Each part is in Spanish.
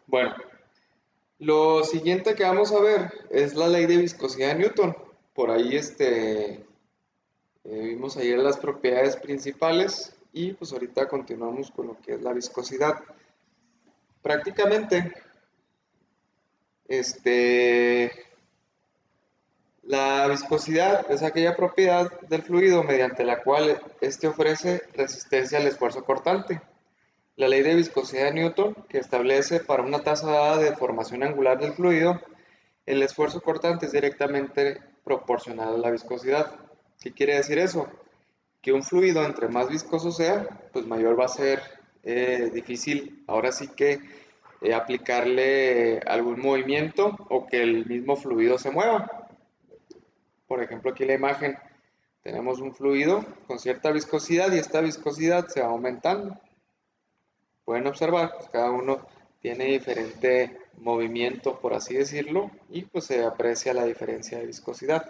Bueno, lo siguiente que vamos a ver es la ley de viscosidad de Newton. Por ahí vimos ayer las propiedades principales y pues ahorita continuamos con lo que es la viscosidad. Prácticamente, este, la viscosidad es aquella propiedad del fluido mediante la cual éste ofrece resistencia al esfuerzo cortante. La ley de viscosidad de Newton, que establece para una tasa dada de deformación angular del fluido, el esfuerzo cortante es directamente proporcional a la viscosidad. ¿Qué quiere decir eso? Que un fluido entre más viscoso sea, pues mayor va a ser difícil ahora sí que aplicarle algún movimiento o que el mismo fluido se mueva. Por ejemplo, aquí en la imagen tenemos un fluido con cierta viscosidad y esta viscosidad se va aumentando. Pueden observar, pues cada uno tiene diferente movimiento, por así decirlo, y pues se aprecia la diferencia de viscosidad.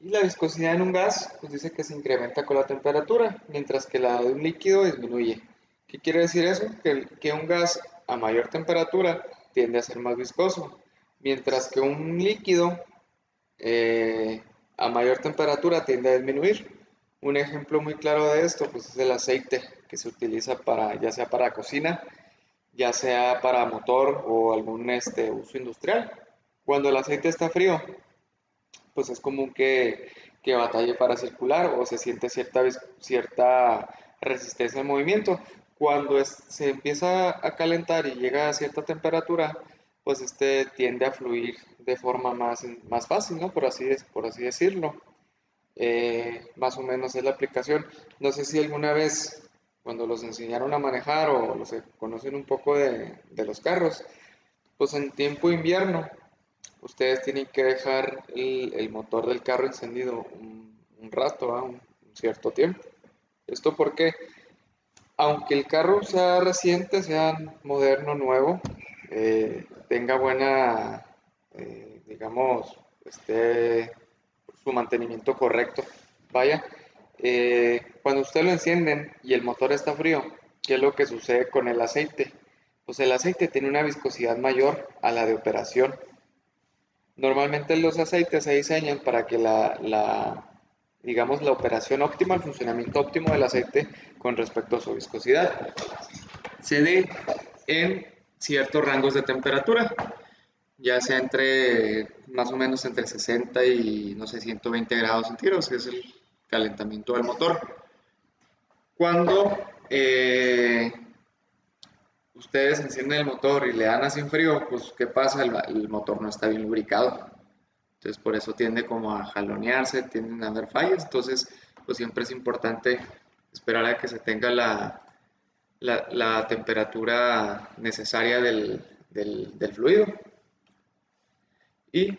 Y la viscosidad en un gas, pues dice que se incrementa con la temperatura, mientras que la de un líquido disminuye. ¿Qué quiere decir eso? Que un gas a mayor temperatura tiende a ser más viscoso, mientras que un líquido eh, a mayor temperatura tiende a disminuir. Un ejemplo muy claro de esto pues, es el aceite que se utiliza para, ya sea para cocina, ya sea para motor o algún uso industrial. Cuando el aceite está frío, pues es común que batalle para circular o se siente cierta resistencia al movimiento. Cuando se empieza a calentar y llega a cierta temperatura, pues este tiende a fluir de forma más fácil, ¿no? Por así decirlo. Más o menos es la aplicación. No sé si alguna vez, cuando los enseñaron a manejar o los conocen un poco de los carros, pues en tiempo de invierno, ustedes tienen que dejar el motor del carro encendido un rato, ¿va? Un cierto tiempo. Esto porque, aunque el carro sea reciente, sea moderno, nuevo, tenga buena, digamos, su mantenimiento correcto, vaya, cuando ustedes lo encienden y el motor está frío, ¿qué es lo que sucede con el aceite? Pues el aceite tiene una viscosidad mayor a la de operación. Normalmente los aceites se diseñan para que digamos, la operación óptima, el funcionamiento óptimo del aceite con respecto a su viscosidad, se dé en ciertos rangos de temperatura, ya sea entre más o menos entre 60 y no sé, 120 grados centígrados, que es el calentamiento del motor. Cuando ustedes encienden el motor y le dan así en frío, pues ¿qué pasa? El motor no está bien lubricado. Entonces por eso tiende como a jalonearse, tienden a haber fallas. Entonces pues siempre es importante esperar a que se tenga la temperatura necesaria del fluido. Y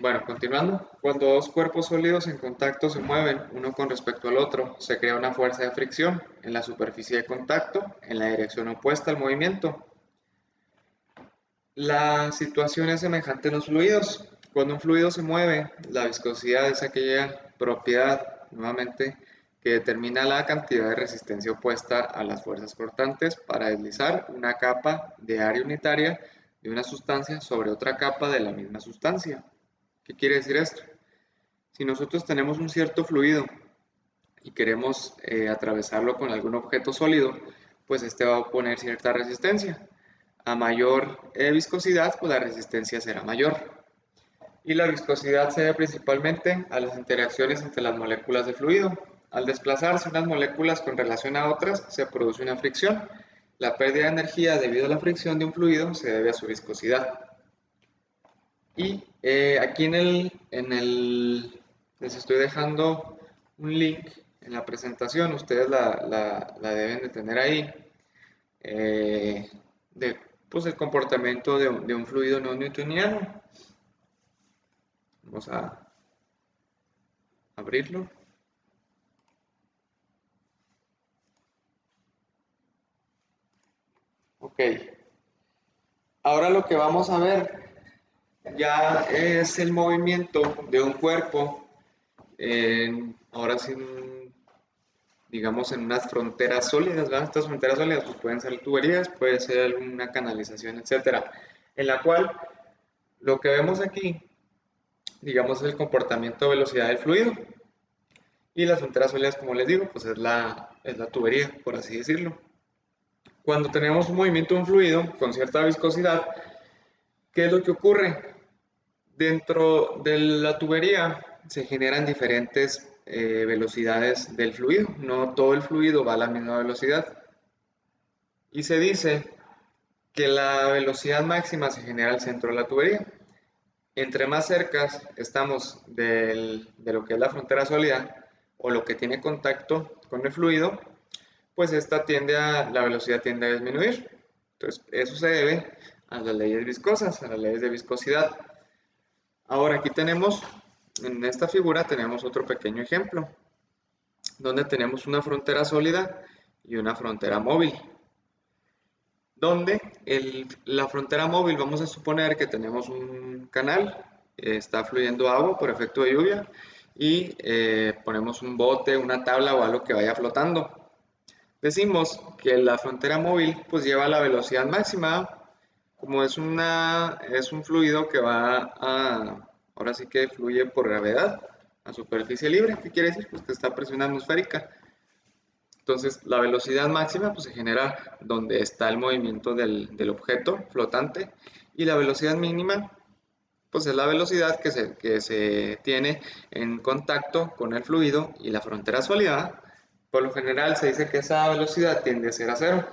bueno, continuando, cuando dos cuerpos sólidos en contacto se mueven uno con respecto al otro, se crea una fuerza de fricción en la superficie de contacto en la dirección opuesta al movimiento. La situación es semejante en los fluidos. Cuando un fluido se mueve, la viscosidad es aquella propiedad, nuevamente, que determina la cantidad de resistencia opuesta a las fuerzas cortantes para deslizar una capa de área unitaria de una sustancia sobre otra capa de la misma sustancia. ¿Qué quiere decir esto? Si nosotros tenemos un cierto fluido y queremos atravesarlo con algún objeto sólido, pues este va a oponer cierta resistencia. A mayor viscosidad, pues la resistencia será mayor. Y la viscosidad se debe principalmente a las interacciones entre las moléculas de fluido. Al desplazarse unas moléculas con relación a otras, se produce una fricción. La pérdida de energía debido a la fricción de un fluido se debe a su viscosidad. Y aquí les estoy dejando un link en la presentación, ustedes la deben de tener ahí, eh, de pues, el comportamiento de un fluido no newtoniano. Vamos a abrirlo. Ok, ahora lo que vamos a ver ya es el movimiento de un cuerpo, ahora sí digamos, en unas fronteras sólidas, ¿verdad? Estas fronteras sólidas pues, pueden ser tuberías, puede ser alguna canalización, etcétera, en la cual lo que vemos aquí, digamos, es el comportamiento de velocidad del fluido. Y las fronteras sólidas, como les digo, pues es la tubería, por así decirlo. Cuando tenemos un movimiento de un fluido con cierta viscosidad, ¿qué es lo que ocurre? Dentro de la tubería se generan diferentes velocidades del fluido. No todo el fluido va a la misma velocidad. Y se dice que la velocidad máxima se genera al centro de la tubería. Entre más cerca estamos de lo que es la frontera sólida o lo que tiene contacto con el fluido, pues la velocidad tiende a disminuir. Entonces, eso se debe a las leyes viscosas, a las leyes de viscosidad. Ahora aquí tenemos, en esta figura tenemos otro pequeño ejemplo, donde tenemos una frontera sólida y una frontera móvil. Donde la frontera móvil vamos a suponer que tenemos un canal, está fluyendo agua por efecto de lluvia y ponemos un bote, una tabla o algo que vaya flotando. Decimos que la frontera móvil pues lleva la velocidad máxima, como es un fluido que ahora sí que fluye por gravedad a superficie libre. ¿Qué quiere decir? Pues que está a presión atmosférica. Entonces la velocidad máxima pues se genera donde está el movimiento del objeto flotante y la velocidad mínima pues es la velocidad que se tiene en contacto con el fluido y la frontera sólida. Por lo general se dice que esa velocidad tiende a ser a cero.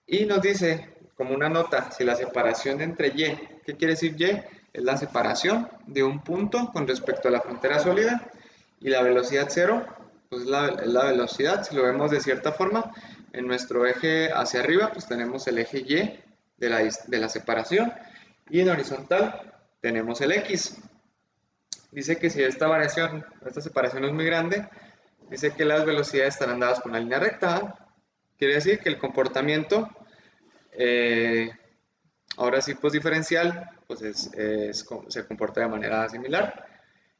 Y nos dice, como una nota, si la separación entre Y, ¿qué quiere decir Y? Es la separación de un punto con respecto a la frontera sólida y la velocidad cero, pues es la velocidad, si lo vemos de cierta forma, en nuestro eje hacia arriba, pues tenemos el eje Y de la separación y en horizontal tenemos el X. Dice que si esta separación es muy grande, dice que las velocidades estarán dadas con una línea recta. Quiere decir que el comportamiento, eh, ahora sí, pues diferencial, pues se comporta de manera similar.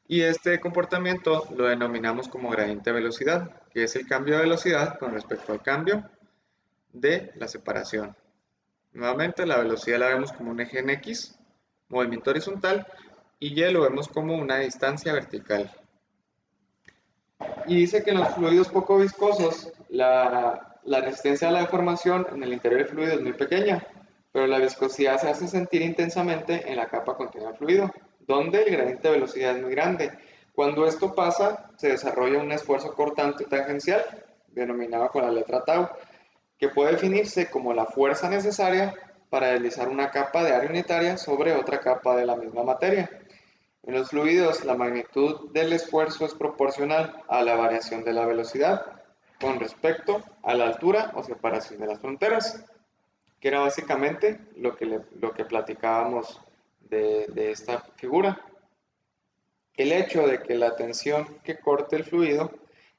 Y este comportamiento lo denominamos como gradiente de velocidad, que es el cambio de velocidad con respecto al cambio de la separación. Nuevamente, la velocidad la vemos como un eje en X, movimiento horizontal, y Y lo vemos como una distancia vertical. Y dice que en los fluidos poco viscosos la resistencia a la deformación en el interior del fluido es muy pequeña, pero la viscosidad se hace sentir intensamente en la capa contenida del fluido, donde el gradiente de velocidad es muy grande. Cuando esto pasa, se desarrolla un esfuerzo cortante tangencial, denominado con la letra tau, que puede definirse como la fuerza necesaria para deslizar una capa de área unitaria sobre otra capa de la misma materia. En los fluidos, la magnitud del esfuerzo es proporcional a la variación de la velocidad con respecto a la altura o separación de las fronteras, que era básicamente lo que platicábamos de esta figura. El hecho de que la tensión que corte el fluido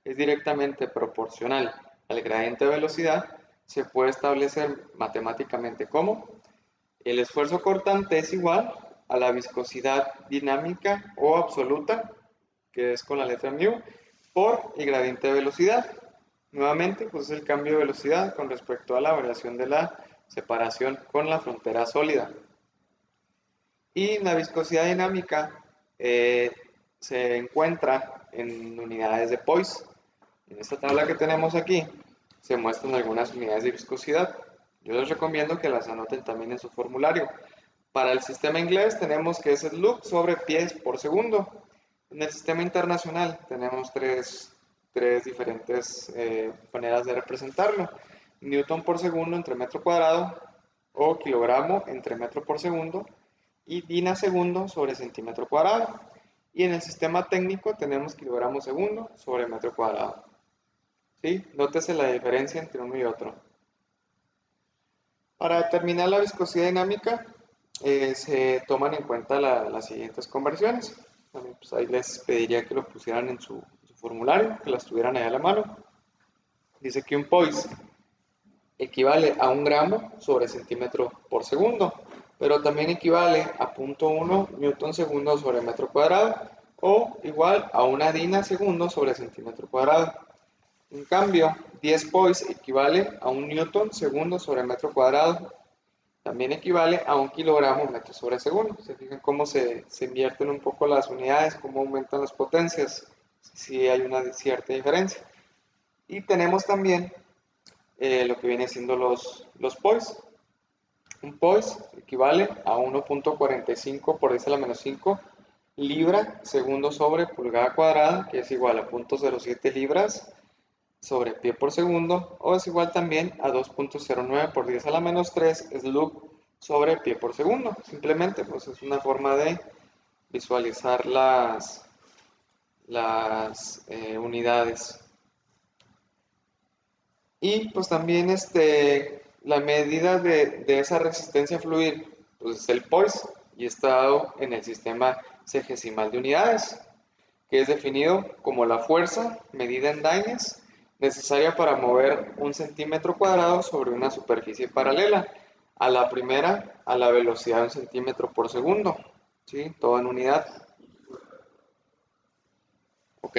es directamente proporcional al gradiente de velocidad se puede establecer matemáticamente como el esfuerzo cortante es igual a la viscosidad dinámica o absoluta, que es con la letra mu, por el gradiente de velocidad. Nuevamente, pues es el cambio de velocidad con respecto a la variación de la separación con la frontera sólida. Y la viscosidad dinámica se encuentra en unidades de Poise. En esta tabla que tenemos aquí se muestran algunas unidades de viscosidad. Yo les recomiendo que las anoten también en su formulario. Para el sistema inglés tenemos que es el loop sobre pies por segundo. En el sistema internacional tenemos tres diferentes maneras de representarlo. Newton por segundo entre metro cuadrado o kilogramo entre metro por segundo y dina segundo sobre centímetro cuadrado. Y en el sistema técnico tenemos kilogramo segundo sobre metro cuadrado. ¿Sí? Nótese la diferencia entre uno y otro. Para determinar la viscosidad dinámica se toman en cuenta las siguientes conversiones. Bueno, pues ahí les pediría que lo pusieran en su formulario, que las tuvieran ahí a la mano. Dice que un Poise equivale a 1 gramo sobre centímetro por segundo, pero también equivale a 0.1 newton segundo sobre metro cuadrado o igual a una dina segundo sobre centímetro cuadrado. En cambio, 10 poise equivale a 1 newton segundo sobre metro cuadrado. También equivale a 1 kilogramo metro sobre segundo. Se fijan cómo se invierten un poco las unidades, cómo aumentan las potencias. Sí hay una cierta diferencia. Y tenemos también lo que viene siendo los poise. Un poise equivale a 1.45 por 10 a la menos 5 libra segundo sobre pulgada cuadrada, que es igual a 0.07 libras sobre pie por segundo, o es igual también a 2.09 por 10 a la menos 3 slug sobre pie por segundo. Simplemente pues es una forma de visualizar las unidades. Y pues también la medida de esa resistencia fluir pues es el poise y está dado en el sistema sexagesimal de unidades, que es definido como la fuerza medida en Dynes necesaria para mover 1 centímetro cuadrado sobre una superficie paralela a la primera a la velocidad de 1 centímetro por segundo. ¿Sí? Todo en unidad. Ok.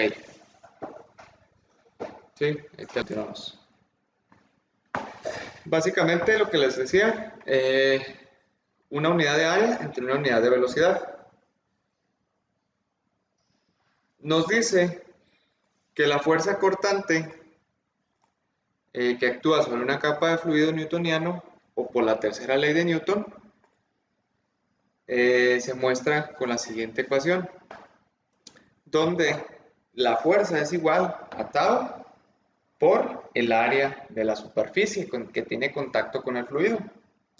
Sí, continuamos. Básicamente lo que les decía, una unidad de área entre una unidad de velocidad. Nos dice que la fuerza cortante que actúa sobre una capa de fluido newtoniano o por la tercera ley de Newton se muestra con la siguiente ecuación, donde la fuerza es igual a tau por el área de la superficie que tiene contacto con el fluido,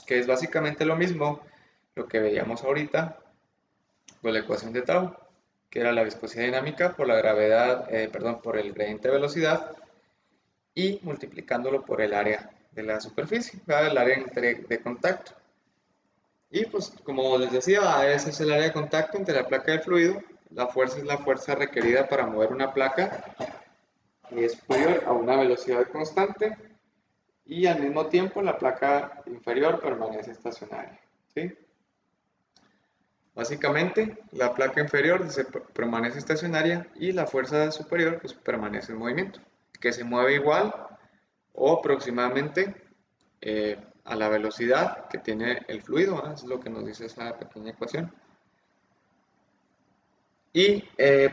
que es básicamente lo mismo lo que veíamos ahorita con la ecuación de tau, que era la viscosidad dinámica por la gravedad, por el gradiente de velocidad y multiplicándolo por el área de la superficie, el área de contacto. Y pues como les decía, ese es el área de contacto entre la placa y el fluido. La fuerza es la fuerza requerida para mover una placa que es superior a una velocidad constante y al mismo tiempo la placa inferior permanece estacionaria. ¿Sí? Básicamente, la placa inferior permanece estacionaria y la fuerza superior pues, permanece en movimiento, que se mueve igual o aproximadamente a la velocidad que tiene el fluido, ¿no? Es lo que nos dice esa pequeña ecuación. Y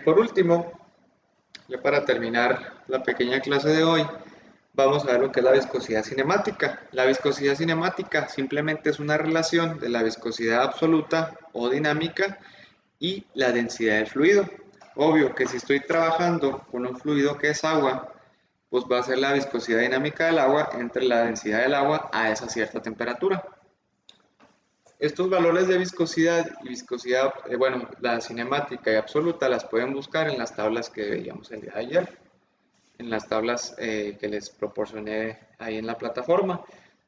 por último, ya para terminar la pequeña clase de hoy, vamos a ver lo que es la viscosidad cinemática. La viscosidad cinemática simplemente es una relación de la viscosidad absoluta o dinámica y la densidad del fluido. Obvio que si estoy trabajando con un fluido que es agua, pues va a ser la viscosidad dinámica del agua entre la densidad del agua a esa cierta temperatura. Estos valores de viscosidad y viscosidad, la cinemática y absoluta las pueden buscar en las tablas que veíamos el día de ayer, en las tablas que les proporcioné ahí en la plataforma.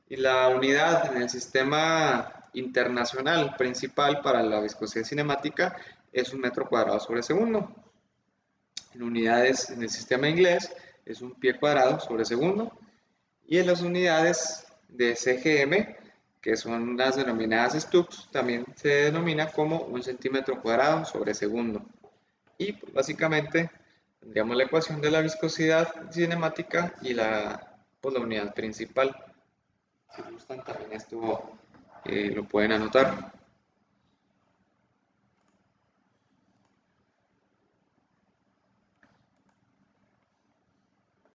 Y la unidad en el sistema internacional principal para la viscosidad cinemática es 1 metro cuadrado sobre segundo. En unidades en el sistema inglés es 1 pie cuadrado sobre segundo. Y en las unidades de CGM, que son las denominadas Stux, también se denomina como 1 centímetro cuadrado sobre segundo. Y pues, básicamente tendríamos la ecuación de la viscosidad cinemática y la unidad principal. Si gustan también esto lo pueden anotar.